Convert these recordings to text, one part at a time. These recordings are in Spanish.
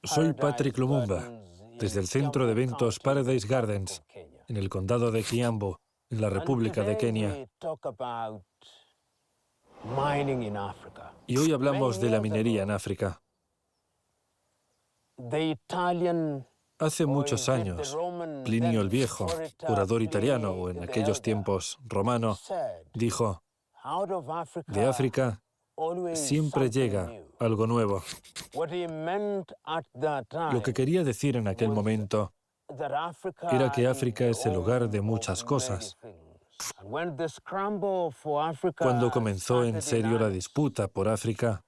Soy Patrick Lumumba, desde el centro de eventos Paradise Gardens, en el condado de Kiambu, en la República de Kenia. Y hoy hablamos de la minería en África. Hace muchos años, Plinio el Viejo, orador italiano o en aquellos tiempos romano, dijo: de África siempre llega algo nuevo. Lo que quería decir en aquel momento era que África es el hogar de muchas cosas. Cuando comenzó en serio la disputa por África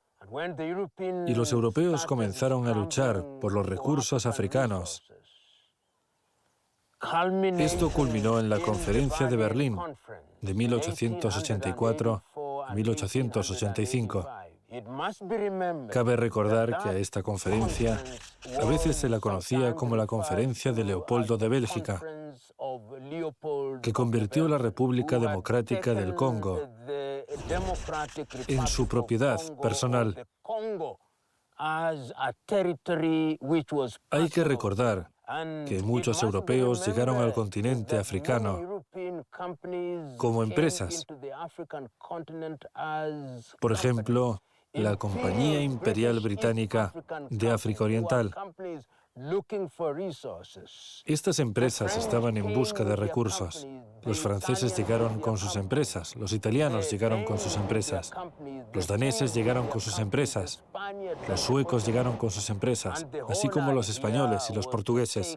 y los europeos comenzaron a luchar por los recursos africanos, esto culminó en la Conferencia de Berlín de 1884 a 1885. Cabe recordar que a esta conferencia a veces se la conocía como la Conferencia de Leopoldo de Bélgica, que convirtió la República Democrática del Congo en su propiedad personal. Hay que recordar que muchos europeos llegaron al continente africano como empresas. Por ejemplo, la Compañía Imperial Británica de África Oriental. Estas empresas estaban en busca de recursos. Los franceses llegaron con sus empresas, los italianos llegaron con sus empresas, los daneses llegaron con sus empresas, los suecos llegaron con sus empresas, así como los españoles y los portugueses.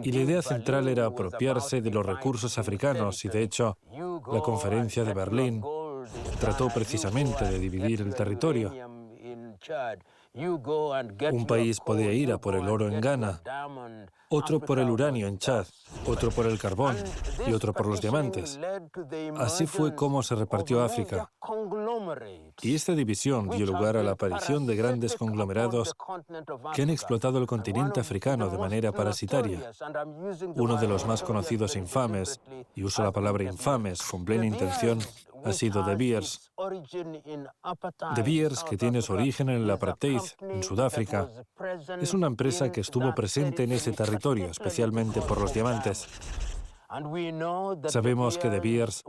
Y la idea central era apropiarse de los recursos africanos y, de hecho, la Conferencia de Berlín trató precisamente de dividir el territorio. Un país podía ir a por el oro en Ghana, otro por el uranio en Chad, otro por el carbón y otro por los diamantes. Así fue como se repartió África. Y esta división dio lugar a la aparición de grandes conglomerados que han explotado el continente africano de manera parasitaria. Uno de los más conocidos e infames, y uso la palabra infames con plena intención, ha sido De Beers. De Beers, que tiene su origen en el apartheid en Sudáfrica, es una empresa que estuvo presente en ese territorio, especialmente por los diamantes. Sabemos que De Beers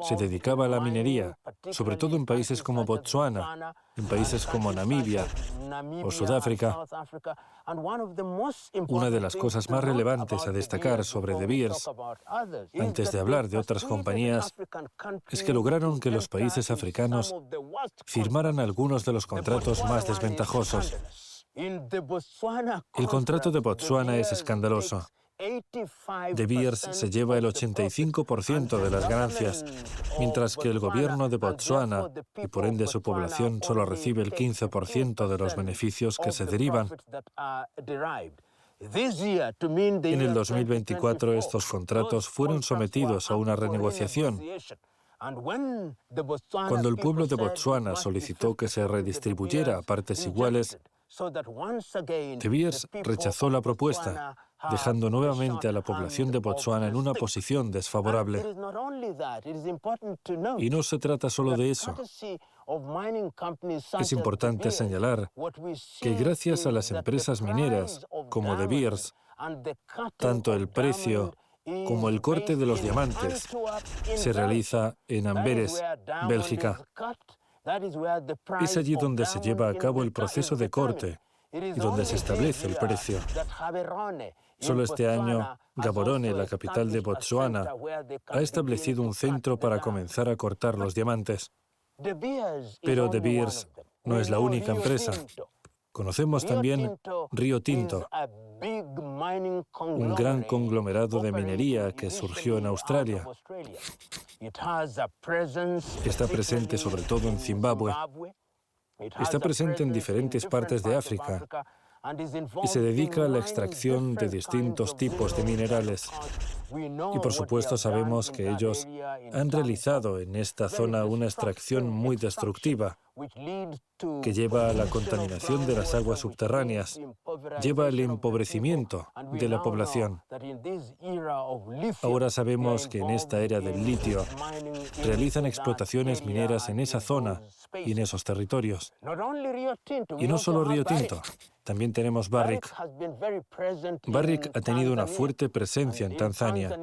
se dedicaba a la minería, sobre todo en países como Botsuana, en países como Namibia o Sudáfrica. Una de las cosas más relevantes a destacar sobre De Beers, antes de hablar de otras compañías, es que lograron que los países africanos firmaran algunos de los contratos más desventajosos. El contrato de Botsuana es escandaloso. De Beers se lleva el 85% de las ganancias, mientras que el gobierno de Botsuana, y por ende su población, solo recibe el 15% de los beneficios que se derivan. En el 2024 estos contratos fueron sometidos a una renegociación. Cuando el pueblo de Botsuana solicitó que se redistribuyera a partes iguales, De Beers rechazó la propuesta, dejando nuevamente a la población de Botsuana en una posición desfavorable. Y no se trata solo de eso. Es importante señalar que gracias a las empresas mineras, como De Beers, tanto el precio como el corte de los diamantes se realiza en Amberes, Bélgica. Es allí donde se lleva a cabo el proceso de corte y donde se establece el precio. Solo este año, Gaborone, la capital de Botsuana, ha establecido un centro para comenzar a cortar los diamantes. Pero De Beers no es la única empresa. Conocemos también Rio Tinto, un gran conglomerado de minería que surgió en Australia. Está presente sobre todo en Zimbabue. Está presente en diferentes partes de África y se dedica a la extracción de distintos tipos de minerales. Y por supuesto sabemos que ellos han realizado en esta zona una extracción muy destructiva que lleva a la contaminación de las aguas subterráneas, lleva al empobrecimiento de la población. Ahora sabemos que en esta era del litio realizan explotaciones mineras en esa zona y en esos territorios. Y no solo Río Tinto, también tenemos Barrick. Barrick ha tenido una fuerte presencia en Tanzania.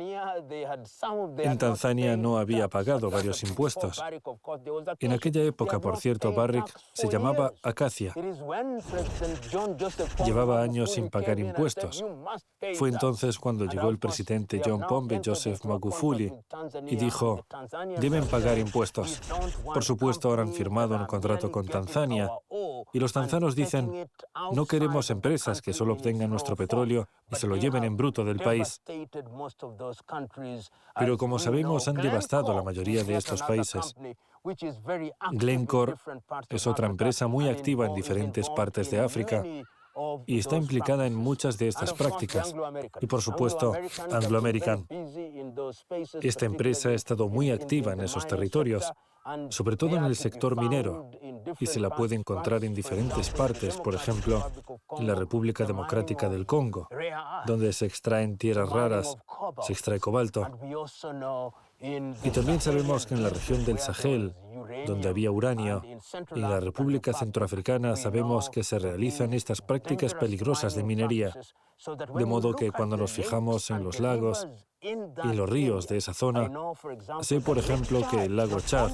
En Tanzania no había pagado varios impuestos. En aquella época, por cierto, Barrick se llamaba Acacia. Llevaba años sin pagar impuestos. Fue entonces cuando llegó el presidente John Pombe Joseph Magufuli y dijo: deben pagar impuestos. Por supuesto, ahora han firmado un contrato con Tanzania y los tanzanos dicen: no queremos empresas que solo obtengan nuestro petróleo y se lo lleven en bruto del país. Pero como sabemos, han devastado la mayoría de estos países. Glencore es otra empresa muy activa en diferentes partes de África y está implicada en muchas de estas prácticas. Y por supuesto, Anglo American. Esta empresa ha estado muy activa en esos territorios, sobre todo en el sector minero, y se la puede encontrar en diferentes partes, por ejemplo, en la República Democrática del Congo, donde se extraen tierras raras, se extrae cobalto. Y también sabemos que en la región del Sahel, donde había uranio, y en la República Centroafricana sabemos que se realizan estas prácticas peligrosas de minería, de modo que cuando nos fijamos en los lagos y los ríos de esa zona, sé, por ejemplo, que el lago Chad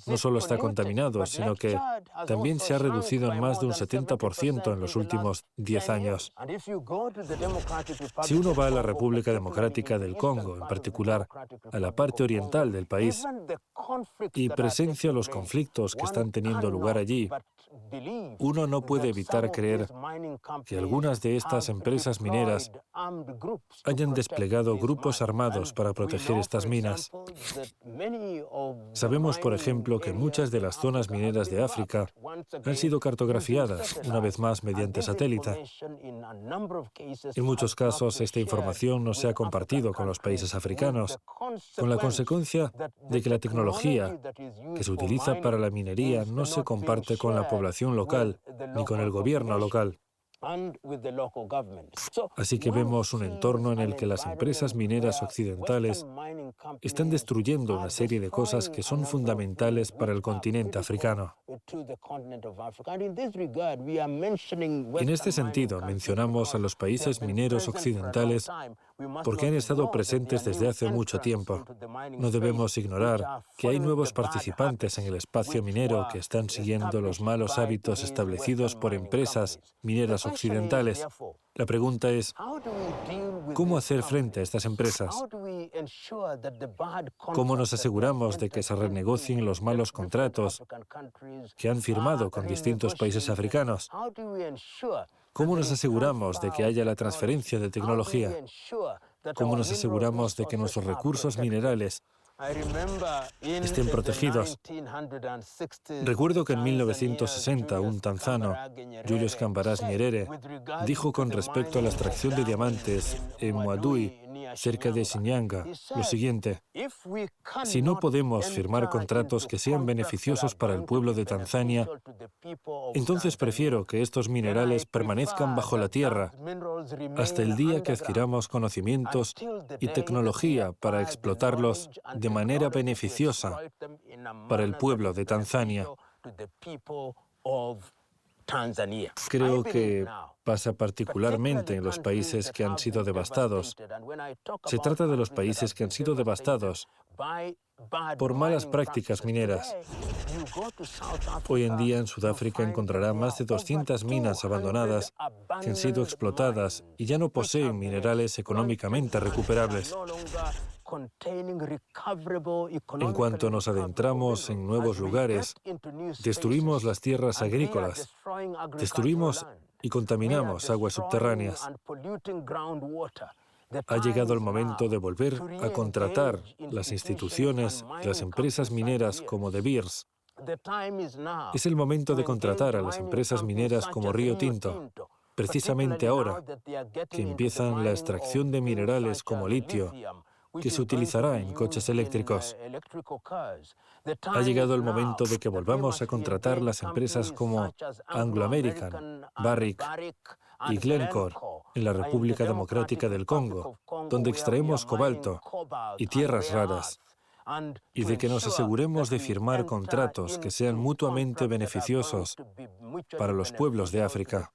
no solo está contaminado, sino que también se ha reducido en más de un 70% en los últimos 10 años. Si uno va a la República Democrática del Congo, en particular a la parte oriental del país, y presencia los conflictos que están teniendo lugar allí, uno no puede evitar creer que algunas de estas empresas mineras hayan desplegado grupos armados para proteger estas minas. Sabemos, por ejemplo, que muchas de las zonas mineras de África han sido cartografiadas, una vez más mediante satélite. En muchos casos, esta información no se ha compartido con los países africanos, con la consecuencia de que la tecnología que se utiliza para la minería no se comparte con la población local ni con el gobierno local. Así que vemos un entorno en el que las empresas mineras occidentales están destruyendo una serie de cosas que son fundamentales para el continente africano. En este sentido, mencionamos a los países mineros occidentales porque han estado presentes desde hace mucho tiempo. No debemos ignorar que hay nuevos participantes en el espacio minero que están siguiendo los malos hábitos establecidos por empresas mineras occidentales. La pregunta es, ¿cómo hacer frente a estas empresas? ¿Cómo nos aseguramos de que se renegocien los malos contratos que han firmado con distintos países africanos? ¿Cómo nos aseguramos de que haya la transferencia de tecnología? ¿Cómo nos aseguramos de que nuestros recursos minerales estén protegidos? Recuerdo que en 1960 un tanzano, Julius Kambarage Nyerere, dijo con respecto a la extracción de diamantes en Mwadui, cerca de Shinyanga, lo siguiente: si no podemos firmar contratos que sean beneficiosos para el pueblo de Tanzania, entonces prefiero que estos minerales permanezcan bajo la tierra hasta el día que adquiramos conocimientos y tecnología para explotarlos de manera beneficiosa para el pueblo de Tanzania. Creo que pasa particularmente en los países que han sido devastados. Se trata de los países que han sido devastados por malas prácticas mineras. Hoy en día en Sudáfrica encontrará más de 200 minas abandonadas que han sido explotadas y ya no poseen minerales económicamente recuperables. En cuanto nos adentramos en nuevos lugares, destruimos las tierras agrícolas, destruimos y contaminamos aguas subterráneas. Ha llegado el momento de volver a contratar las instituciones y las empresas mineras como De Beers. Es el momento de contratar a las empresas mineras como Río Tinto, precisamente ahora que empiezan la extracción de minerales como litio, que se utilizará en coches eléctricos. Ha llegado el momento de que volvamos a contratar las empresas como Anglo American, Barrick, y Glencore, en la República Democrática del Congo, donde extraemos cobalto y tierras raras, y de que nos aseguremos de firmar contratos que sean mutuamente beneficiosos para los pueblos de África.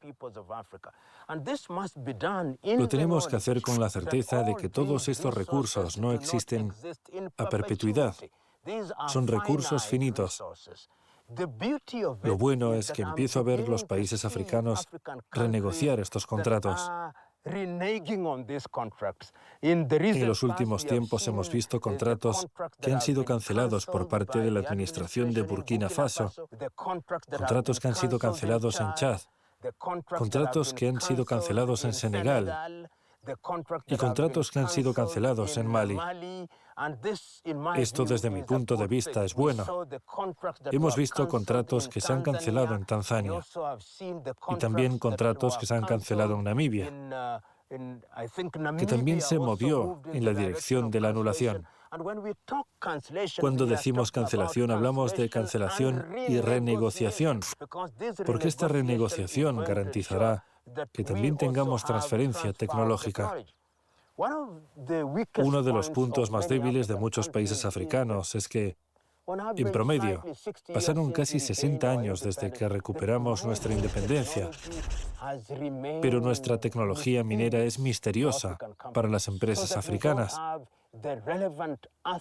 Lo tenemos que hacer con la certeza de que todos estos recursos no existen a perpetuidad. Son recursos finitos. Lo bueno es que empiezo a ver los países africanos renegociar estos contratos. En los últimos tiempos hemos visto contratos que han sido cancelados por parte de la administración de Burkina Faso, contratos que han sido cancelados en Chad, contratos que han sido cancelados en Senegal y contratos que han sido cancelados en Mali. Esto, desde mi punto de vista, es bueno. Hemos visto contratos que se han cancelado en Tanzania y también contratos que se han cancelado en Namibia, que también se movió en la dirección de la anulación. Cuando decimos cancelación, hablamos de cancelación y renegociación, porque esta renegociación garantizará que también tengamos transferencia tecnológica. Uno de los puntos más débiles de muchos países africanos es que, en promedio, pasaron casi 60 años desde que recuperamos nuestra independencia, pero nuestra tecnología minera es misteriosa para las empresas africanas.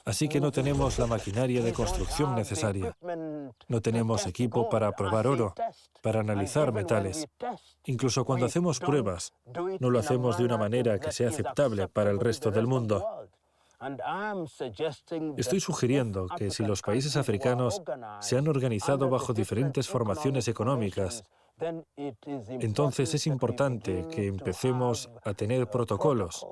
Así que no tenemos la maquinaria de construcción necesaria. No tenemos equipo para probar oro, para analizar metales. Incluso cuando hacemos pruebas, no lo hacemos de una manera que sea aceptable para el resto del mundo. Estoy sugiriendo que si los países africanos se han organizado bajo diferentes formaciones económicas, entonces es importante que empecemos a tener protocolos,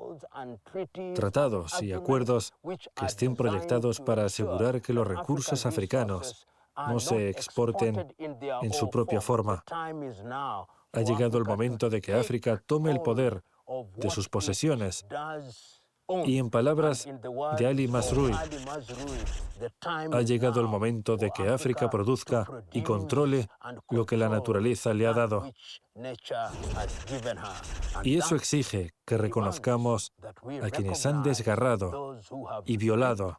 tratados y acuerdos que estén proyectados para asegurar que los recursos africanos no se exporten en su propia forma. Ha llegado el momento de que África tome el poder de sus posesiones. Y en palabras de Ali Mazrui, ha llegado el momento de que África produzca y controle lo que la naturaleza le ha dado. Y eso exige que reconozcamos a quienes han desgarrado y violado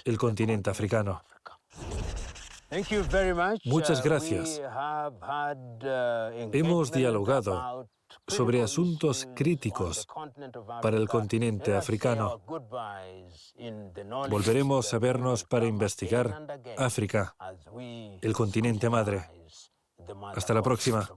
el continente africano. Muchas gracias. Hemos dialogado sobre asuntos críticos para el continente africano. Volveremos a vernos para investigar África, el continente madre. Hasta la próxima.